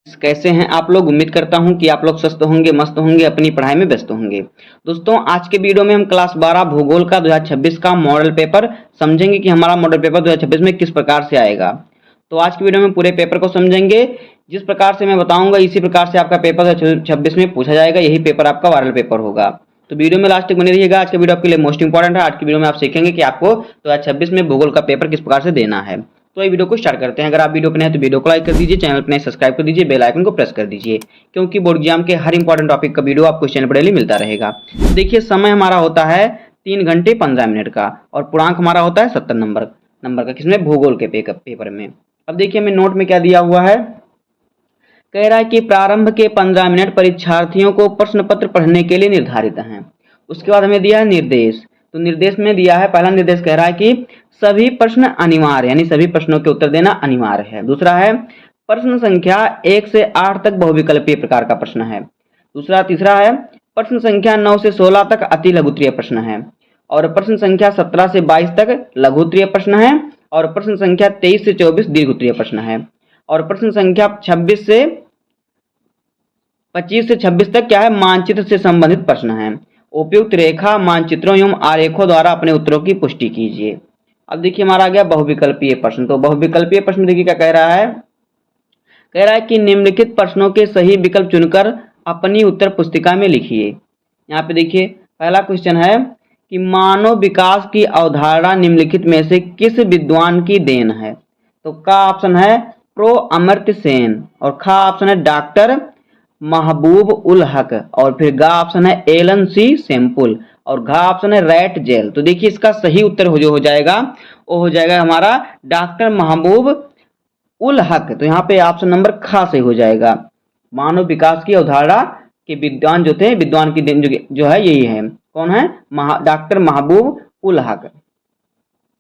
कैसे हैं आप लोग। उम्मीद करता हूं कि आप लोग स्वस्थ होंगे, मस्त होंगे, अपनी पढ़ाई में व्यस्त होंगे। दोस्तों, आज के वीडियो में हम क्लास 12 भूगोल का 2026 का मॉडल पेपर समझेंगे कि हमारा मॉडल पेपर 2026 में किस प्रकार से आएगा। तो आज की वीडियो में पूरे पेपर को समझेंगे। जिस प्रकार से मैं बताऊंगा इसी प्रकार से आपका पेपर 2026 में पूछा जाएगा। यही पेपर आपका वायरल पेपर होगा। तो वीडियो में लास्ट तक बने रहिएगा। आज के वीडियो आपके लिए मोस्ट इंपॉर्टेंट है। आज की वीडियो में आप सीखेंगे कि आपको 2026 में भूगोल का पेपर किस प्रकार से देना है। तो ये वीडियो को स्टार्ट करते हैं। अगर आप वीडियो पर नए हैं तो वीडियो को लाइक कर दीजिए, चैनल पर नए सब्सक्राइब कर दीजिए, बेल आइकन को प्रेस कर दीजिए, क्योंकि बोर्ड एग्जाम के हर इंपॉर्टेंट टॉपिक का वीडियो आपको इस चैनल पर डेली मिलता रहेगा। तो देखिए, समय हमारा होता है 3 घंटे 15 मिनट का और पूर्णांक हमारा होता है 70 नंबर का, किसमें, भूगोल के पेपर में। अब देखिए हमें नोट में क्या दिया हुआ है। कह रहा है कि प्रारंभ के 15 मिनट परीक्षार्थियों को प्रश्न पत्र पढ़ने के लिए निर्धारित हैं। उसके बाद हमें दिया है निर्देश। तो निर्देश में दिया है, पहला निर्देश कह रहा है कि सभी प्रश्न अनिवार्य, यानी सभी प्रश्नों के उत्तर देना अनिवार्य है। दूसरा है प्रश्न संख्या 1 से 8 तक बहुविकल्पीय प्रकार का प्रश्न है। तीसरा है प्रश्न संख्या 9 से 16 तक अति लघुत्तरीय प्रश्न है, और प्रश्न संख्या 17 से 22 तक लघुत्तरीय प्रश्न है, और प्रश्न संख्या 23 से 24 दीर्घोत्तरीय प्रश्न है, और प्रश्न संख्या 25 से 26 तक क्या है, मानचित्र से संबंधित प्रश्न है। उपयुक्त रेखा, मानचित्रों एवं आरेखों द्वारा अपने उत्तरों की पुष्टि कीजिए। अब देखिए हमारा आ गया बहुविकल्पीय प्रश्न। तो बहुविकल्पीय प्रश्न देखिए क्या कह रहा है। कह रहा है कि निम्नलिखित प्रश्नों के सही विकल्प चुनकर अपनी उत्तर पुस्तिका में लिखिए। यहाँ पे देखिए पहला क्वेश्चन है कि मानव विकास की अवधारणा निम्नलिखित में से किस विद्वान की देन है। तो का ऑप्शन है प्रो अमर्त्य सेन, और खा ऑप्शन है डॉक्टर महबूब उल हक, और फिर गा ऑप्शन है एलन सी सेम्पुल, और घा ऑप्शन है रैट जेल। तो देखिए इसका सही उत्तर जो हो जाएगा वो हो जाएगा हमारा डॉक्टर महबूब उल हक। तो यहाँ पे ऑप्शन नंबर खा सही हो जाएगा। मानव विकास की अवधारणा के विद्वान जो थे, विद्वान की देन जो है यही है। कौन है, डॉक्टर महबूब उल हक।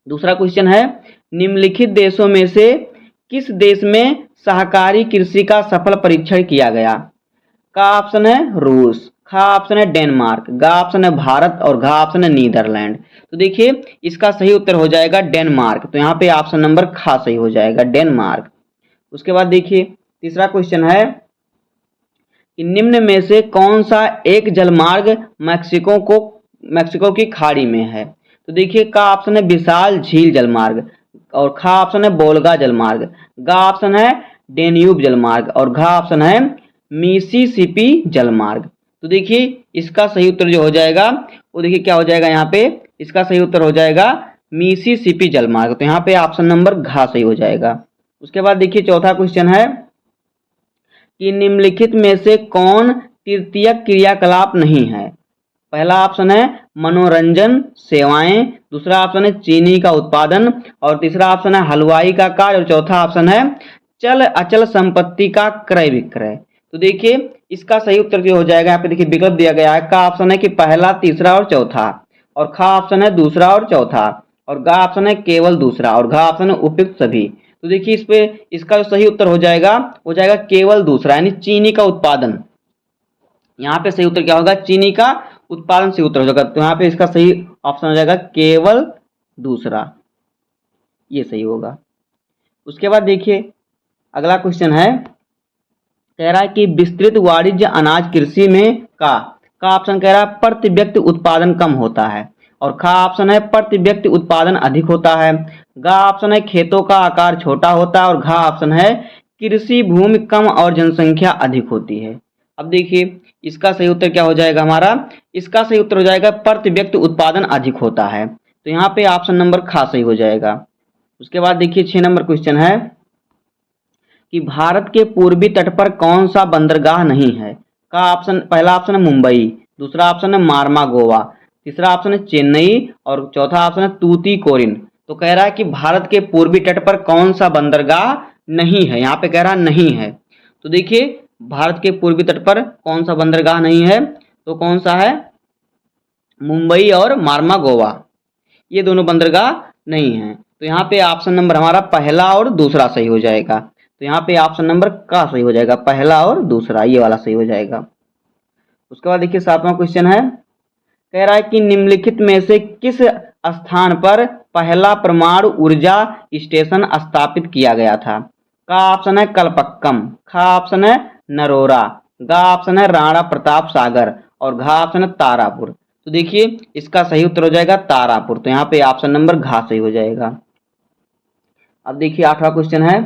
दूसरा क्वेश्चन है निम्नलिखित देशों में से किस देश में सहकारी कृषि का सफल परीक्षण किया गया। का ऑप्शन है रूस, खा ऑप्शन है डेनमार्क, गा ऑप्शन है भारत, और घा ऑप्शन है नीदरलैंड। तो देखिए इसका सही उत्तर हो जाएगा डेनमार्क। तो यहाँ पे ऑप्शन नंबर खा सही हो जाएगा, डेनमार्क। उसके बाद देखिए तीसरा क्वेश्चन है कि निम्न में से कौन सा एक जलमार्ग मैक्सिको की खाड़ी में है। तो देखिए का ऑप्शन है विशाल झील जलमार्ग, और खा ऑप्शन है बोल्गा जलमार्ग, गा ऑप्शन है डेन्यूब जलमार्ग, और घा ऑप्शन है मिसिसिपी जलमार्ग। तो देखिए इसका सही उत्तर जो हो जाएगा वो देखिए क्या हो जाएगा, यहाँ पे इसका सही उत्तर हो जाएगा मिसिसिपी जलमार्ग। तो यहाँ पे ऑप्शन नंबर घा सही हो जाएगा। उसके बाद देखिए चौथा क्वेश्चन है कि निम्नलिखित में से कौन तृतीयक क्रियाकलाप नहीं है। पहला ऑप्शन है मनोरंजन सेवाएं, दूसरा ऑप्शन है चीनी का उत्पादन, और तीसरा ऑप्शन है हलवाई का कार्य, और चौथा ऑप्शन है चल अचल संपत्ति का क्रय विक्रय। तो देखिए इसका सही उत्तर जो हो जाएगा, यहाँ पे देखिए विकल्प दिया गया है। का ऑप्शन है कि पहला, तीसरा और चौथा, और खा ऑप्शन है दूसरा और चौथा, और गा ऑप्शन है केवल दूसरा, और घा ऑप्शन है उपयुक्त सभी। तो देखिए इस पे इसका जो सही उत्तर हो जाएगा केवल दूसरा, यानी चीनी का उत्पादन। यहाँ पे सही उत्तर क्या होगा, चीनी का उत्पादन सही उत्तर हो जाएगा। तो यहाँ पे इसका सही ऑप्शन हो जाएगा केवल दूसरा, ये सही होगा। उसके बाद देखिए अगला क्वेश्चन है, कह रहा है कि विस्तृत वाणिज्य अनाज कृषि में का ऑप्शन कह रहा है प्रति व्यक्ति उत्पादन कम होता है, और खा ऑप्शन है प्रति व्यक्ति उत्पादन अधिक होता है, गा ऑप्शन है खेतों का आकार छोटा होता है, और घा ऑप्शन है कृषि भूमि कम और जनसंख्या अधिक होती है। अब देखिए इसका सही उत्तर क्या हो जाएगा हमारा, इसका सही उत्तर हो जाएगा प्रति व्यक्ति उत्पादन अधिक होता है। तो यहाँ पे ऑप्शन नंबर खा सही हो जाएगा। उसके बाद देखिए 6 नंबर क्वेश्चन है कि भारत के पूर्वी तट पर कौन सा बंदरगाह नहीं है। का ऑप्शन, पहला ऑप्शन है मुंबई, दूसरा ऑप्शन है मारमा गोवा, तीसरा ऑप्शन है चेन्नई, और चौथा ऑप्शन है तूतीकोरिन। तो कह रहा है कि भारत के पूर्वी तट पर कौन सा बंदरगाह नहीं है। यहाँ पे कह रहा नहीं है। तो देखिए भारत के पूर्वी तट पर कौन सा बंदरगाह नहीं है, तो कौन सा है, मुंबई और मारमा गोवा, ये दोनों बंदरगाह नहीं है। तो यहाँ पे ऑप्शन नंबर हमारा पहला और दूसरा सही हो जाएगा। तो यहाँ पे ऑप्शन नंबर का सही हो जाएगा, पहला और दूसरा, ये वाला सही हो जाएगा। उसके बाद देखिए 7वां क्वेश्चन है, कह रहा है कि निम्नलिखित में से किस स्थान पर पहला परमाणु ऊर्जा स्टेशन स्थापित किया गया था। का ऑप्शन है कलपक्कम, खा ऑप्शन है नरोरा, गा ऑप्शन है राणा प्रताप सागर और घा ऑप्शन है तारापुर। तो देखिए इसका सही उत्तर हो जाएगा तारापुर। तो यहाँ पे ऑप्शन नंबर घा सही हो जाएगा। अब देखिए 8वां क्वेश्चन है,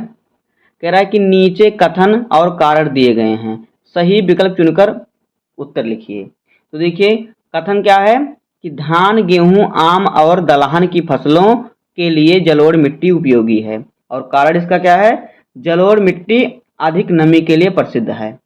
कह रहा है कि नीचे कथन और कारण दिए गए हैं, सही विकल्प चुनकर उत्तर लिखिए। तो देखिए कथन क्या है कि धान, गेहूं, आम और दलहन की फसलों के लिए जलोढ़ मिट्टी उपयोगी है। और कारण इसका क्या है, जलोढ़ मिट्टी अधिक नमी के लिए प्रसिद्ध है।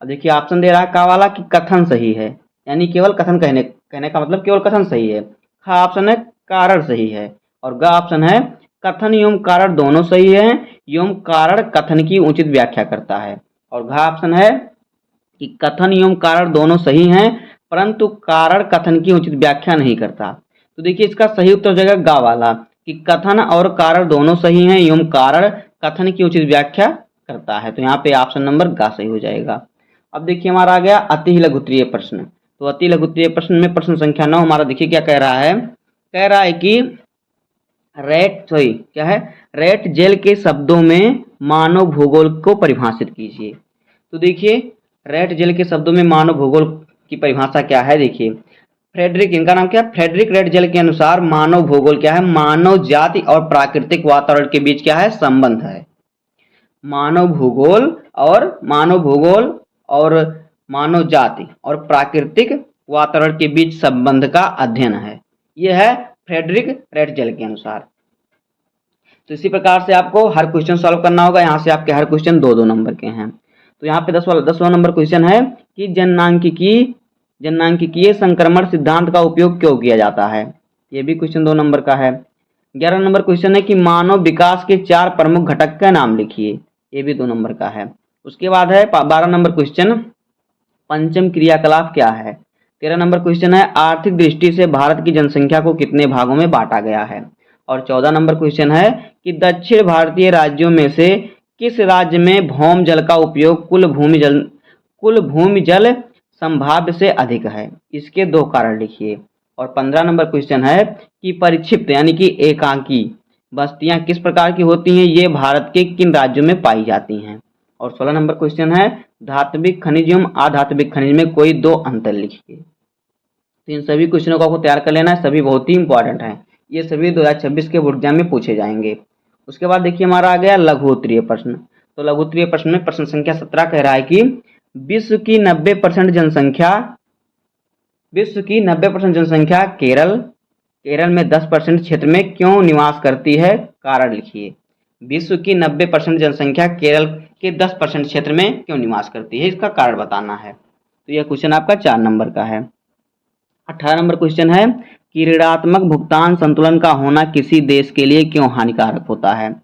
अब देखिए ऑप्शन दे रहा है का वाला कि कथन सही है, यानी केवल कथन कहने कहने का मतलब केवल कथन सही है। खा ऑप्शन है कारण सही है और ग ऑप्शन है कथन एवं कारण दोनों सही है एवं कारण कथन की उचित व्याख्या करता है। और घ ऑप्शन है कि कथन एवं कारण दोनों सही हैं परंतु कारण कथन की उचित व्याख्या नहीं करता। तो देखिए इसका सही उत्तर हो जाएगा गा वाला कि कथन और कारण दोनों सही हैं एवं कारण कथन की उचित व्याख्या करता है। तो यहाँ पे ऑप्शन नंबर गा सही हो जाएगा। अब देखिए हमारा आ गया अति लघुत्तरीय प्रश्न। तो अति लघुत्तरीय प्रश्न में प्रश्न संख्या 9 हमारा देखिए क्या कह रहा है, कह रहा है कि रेट जेल के शब्दों में मानव भूगोल को परिभाषित कीजिए। तो देखिए रेट जेल के शब्दों में मानव भूगोल की परिभाषा क्या है, देखिए फ्रेडरिक, इनका नाम क्या है, फ्रेडरिक रेट जेल के अनुसार मानव भूगोल क्या है, मानव जाति और प्राकृतिक वातावरण के बीच क्या है, संबंध है। मानव भूगोल और मानव जाति और प्राकृतिक वातावरण के बीच संबंध का अध्ययन है। यह है फ्रेडरिक रेट जेल के अनुसार। तो इसी प्रकार से आपको हर क्वेश्चन सॉल्व करना होगा। यहाँ से आपके हर क्वेश्चन 2-2 नंबर के हैं। तो यहाँ पे 10वां नंबर क्वेश्चन है कि जननांकिकीय संक्रमण सिद्धांत का उपयोग क्यों किया जाता है। ये भी क्वेश्चन 2 नंबर का है। 11 नंबर क्वेश्चन है कि मानव विकास के 4 प्रमुख घटक का नाम लिखिए। ये भी 2 नंबर का है। उसके बाद है 12 नंबर क्वेश्चन, पंचम क्रियाकलाप क्या है। 13 नंबर क्वेश्चन है आर्थिक दृष्टि से भारत की जनसंख्या को कितने भागों में बांटा गया है। और 14 नंबर क्वेश्चन है कि दक्षिण भारतीय राज्यों में से किस राज्य में भौम जल का उपयोग कुल भूमि जल संभाव्य से अधिक है, इसके 2 कारण लिखिए। और 15 नंबर क्वेश्चन है कि परिक्षिप्त यानी कि एकांकी बस्तियां किस प्रकार की होती हैं, ये भारत के किन राज्यों में पाई जाती हैं। और 16 नंबर क्वेश्चन है धात्विक खनिज एवं अधात्विक खनिज में कोई 2 अंतर लिखिए। तो इन सभी क्वेश्चनों को आपको तैयार कर लेना है, सभी बहुत ही इंपॉर्टेंट हैं। ये सभी 2026 के बोर्ड एग्जाम में पूछे जाएंगे। उसके बाद देखिए हमारा आ गया लघु उत्तरीय प्रश्न। तो लघु उत्तरीय प्रश्न में प्रश्न संख्या 17 कह रहा है कि विश्व की 90% जनसंख्या केरल में 10% क्षेत्र में क्यों निवास करती है, कारण लिखिए। विश्व की 90% जनसंख्या केरल के 10% क्षेत्र में क्यों निवास करती है, इसका कारण बताना है। तो यह क्वेश्चन आपका 4 नंबर का है। 18 नंबर क्वेश्चन है कि ऋणात्मक भुगतान संतुलन का होना किसी देश के लिए क्यों हानिकारक होता है।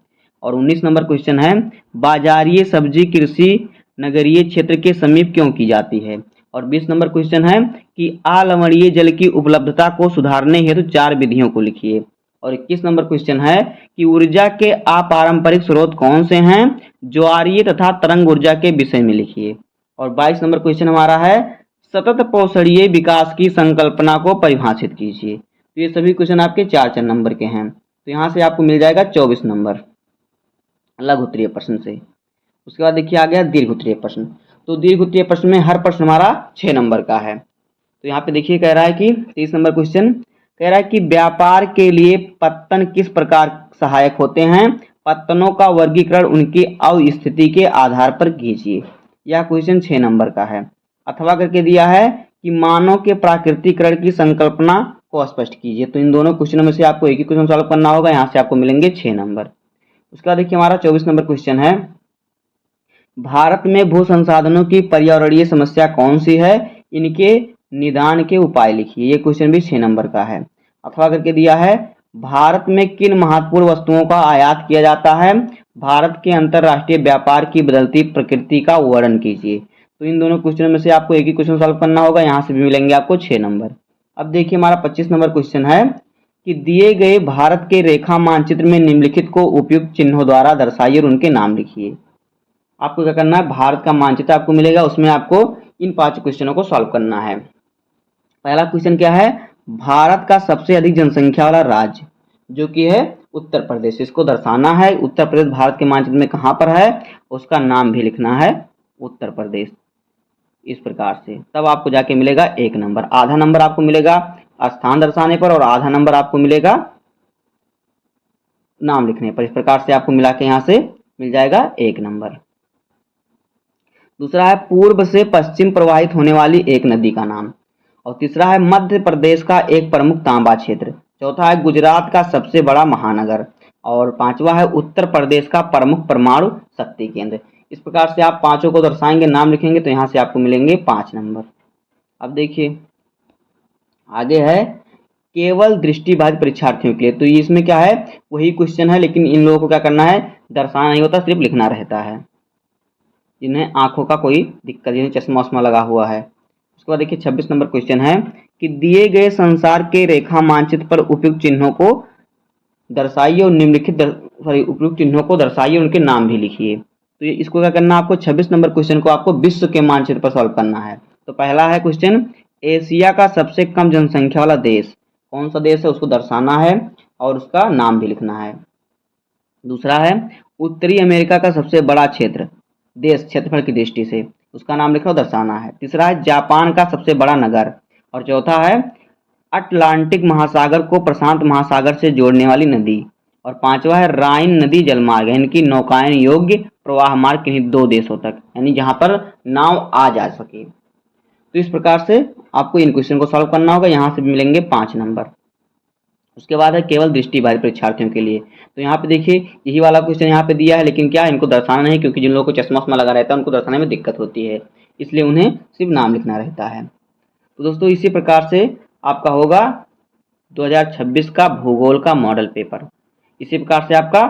और 19 नंबर क्वेश्चन है बाजारीय सब्जी कृषि नगरीय क्षेत्र के समीप क्यों की जाती है। और 20 नंबर क्वेश्चन है कि अलवणीय जल की उपलब्धता को सुधारने हेतु 4 विधियों को लिखिए। और 21 नंबर क्वेश्चन है कि ऊर्जा के अपारंपरिक स्रोत कौन से हैं, ज्वारीय तथा तरंग ऊर्जा के विषय में लिखिए। और 22 नंबर क्वेश्चन हमारा है सतत पोषणीय विकास की संकल्पना को परिभाषित कीजिए। तो ये सभी क्वेश्चन आपके 4-4 नंबर के हैं। तो यहाँ से आपको मिल जाएगा 24 नंबर लघु उत्तरीय प्रश्न से। उसके बाद देखिए आ गया दीर्घ उत्तरीय प्रश्न। तो दीर्घ उत्तरीय प्रश्न में हर प्रश्न हमारा 6 नंबर का है। तो यहाँ पे देखिए कह रहा है कि 30 नंबर क्वेश्चन कह रहा है कि व्यापार के लिए पत्तन किस प्रकार सहायक होते हैं, पत्तनों का वर्गीकरण उनकी अवस्थिति के आधार पर कीजिए। यह क्वेश्चन 6 नंबर का है। अथवा करके दिया है कि मानव के प्राकृतिकरण की संकल्पना को स्पष्ट कीजिए। तो इन दोनों क्वेश्चनों में से आपको एक ही क्वेश्चन सॉल्व करना होगा। यहाँ से आपको मिलेंगे 6 नंबर। उसके बाद देखिए हमारा 24 नंबर क्वेश्चन है भारत में भू संसाधनों की पर्यावरणीय समस्या कौन सी है, इनके निदान के उपाय लिखिए। ये क्वेश्चन भी 6 नंबर का है। अथवा करके दिया है भारत में किन महत्वपूर्ण वस्तुओं का आयात किया जाता है, भारत के अंतरराष्ट्रीय व्यापार की बदलती प्रकृति का वर्णन कीजिए। तो इन दोनों क्वेश्चनों में से आपको एक ही क्वेश्चन सॉल्व करना होगा। यहाँ से भी मिलेंगे आपको 6 नंबर। अब देखिए हमारा 25 नंबर क्वेश्चन है कि दिए गए भारत के रेखा मानचित्र में निम्नलिखित को उपयुक्त चिन्हों द्वारा दर्शाइए और उनके नाम लिखिए। आपको क्या करना है, भारत का मानचित्र आपको मिलेगा, उसमें आपको इन 5 क्वेश्चनों को सॉल्व करना है। पहला क्वेश्चन क्या है, भारत का सबसे अधिक जनसंख्या वाला राज्य जो कि है उत्तर प्रदेश, इसको दर्शाना है। उत्तर प्रदेश भारत के मानचित्र में कहाँ पर है, उसका नाम भी लिखना है उत्तर प्रदेश, इस प्रकार से। तब आपको जाके मिलेगा 1 नंबर। आधा नंबर आपको मिलेगा स्थान दर्शाने पर और आधा नंबर आपको मिलेगा नाम लिखने पर। इस प्रकार से आपको मिला के यहाँ से मिल जाएगा 1 नंबर। दूसरा है पूर्व से पश्चिम प्रवाहित होने वाली एक नदी का नाम। और तीसरा है मध्य प्रदेश का एक प्रमुख तांबा क्षेत्र। चौथा है गुजरात का सबसे बड़ा महानगर। और पांचवा है उत्तर प्रदेश का प्रमुख परमाणु शक्ति केंद्र। इस प्रकार से आप पांचों को दर्शाएंगे, नाम लिखेंगे, तो यहाँ से आपको मिलेंगे 5 नंबर। अब देखिए आगे है केवल दृष्टिबाधित परीक्षार्थियों के लिए। तो इसमें क्या है, वही क्वेश्चन है, लेकिन इन लोगों को क्या करना है, दर्शाना नहीं होता, सिर्फ लिखना रहता है, जिन्हें आंखों का कोई दिक्कत, जिन्हें चश्मा वश्मा लगा हुआ है। उसके बाद देखिए 26 नंबर क्वेश्चन है कि दिए गए संसार के रेखा मानचित्र पर उपयुक्त चिन्हों को दर्शाइए और निम्नलिखित उपयुक्त चिन्हों को दर्शाइए, उनके नाम भी लिखिए। तो ये इसको क्या करना है आपको, 26 नंबर क्वेश्चन को आपको विश्व के मानचित्र पर सॉल्व करना है। तो पहला है क्वेश्चन, एशिया का सबसे कम जनसंख्या वाला देश कौन सा देश है, उसको दर्शाना है और उसका नाम भी लिखना है। दूसरा है उत्तरी अमेरिका का सबसे बड़ा क्षेत्र देश क्षेत्रफल की दृष्टि से, उसका नाम लिखना और दर्शाना है। तीसरा है जापान का सबसे बड़ा नगर। और चौथा है अटलांटिक महासागर को प्रशांत महासागर से जोड़ने वाली नदी। और पांचवा है राइन नदी जलमार्ग, यानी कि नौकायन योग्य प्रवाह मार्ग किन्हीं 2 देशों तक, यानी जहां पर नाव आ जा सके। तो इस प्रकार से आपको इन क्वेश्चन को सॉल्व करना होगा, यहाँ से मिलेंगे 5 नंबर। उसके बाद है केवल दृष्टिबाधित परीक्षार्थियों के लिए। तो यहाँ पे देखिए यही वाला क्वेश्चन यहाँ पे दिया है, लेकिन क्या इनको दर्शाना नहीं, क्योंकि जिन लोगों को चश्मा वश्मा लगा रहता है उनको दर्शाने में दिक्कत होती है, इसलिए उन्हें सिर्फ नाम लिखना रहता है। तो दोस्तों इसी प्रकार से आपका होगा 2026 का भूगोल का मॉडल पेपर। इसी प्रकार से आपका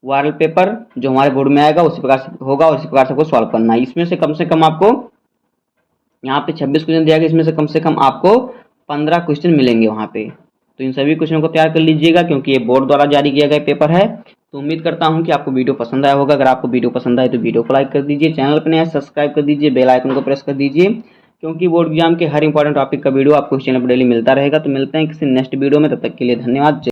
वायरल पेपर जो हमारे बोर्ड में आएगा उसी प्रकार से होगा और इसी प्रकार से आपको सॉल्व करना है। इसमें से कम आपको यहाँ पे 26 क्वेश्चन दिया गया, इसमें से कम आपको 15 क्वेश्चन मिलेंगे वहाँ पे। तो इन सभी क्वेश्चनों को तैयार कर लीजिएगा, क्योंकि ये बोर्ड द्वारा जारी किया गया पेपर है। तो उम्मीद करता हूँ कि आपको वीडियो पसंद आया होगा। अगर आपको वीडियो पसंद आए तो वीडियो को लाइक कर दीजिए, चैनल पर नया सब्सक्राइब कर दीजिए, बेल आइकन को प्रेस कर दीजिए, क्योंकि बोर्ड एग्जाम के हर इंपॉर्टेंट टॉपिक का वीडियो आपको इस चैनल पर डेली मिलता रहेगा। तो मिलते हैं किसी नेक्स्ट वीडियो में, तब तक के लिए धन्यवाद।